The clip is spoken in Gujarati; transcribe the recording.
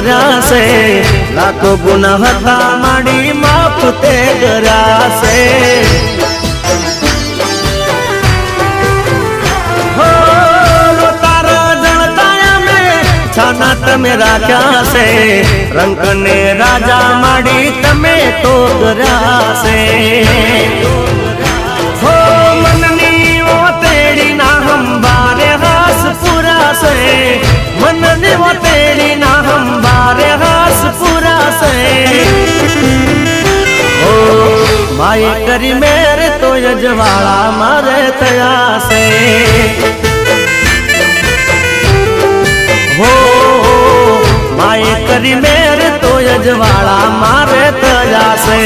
કર્યા છે લાખો ગુના હતા માડી માફ તે કર્યા છે હો તારા જણતા મેં છાના તમે રાખ્યા છે રંક ને રાજા માડી તમે તો કર્યા છે હો મનની ઓ તેડી ના હંભારે હાસ પૂરા છે મનની ઓ તેડી ના હંભારે હાસ પૂરા છે ઓ માય કરી મેરે તો યજવાળા મારે થયા છે હો માય કરી મેરે તો યજવાળા મારે થયા છે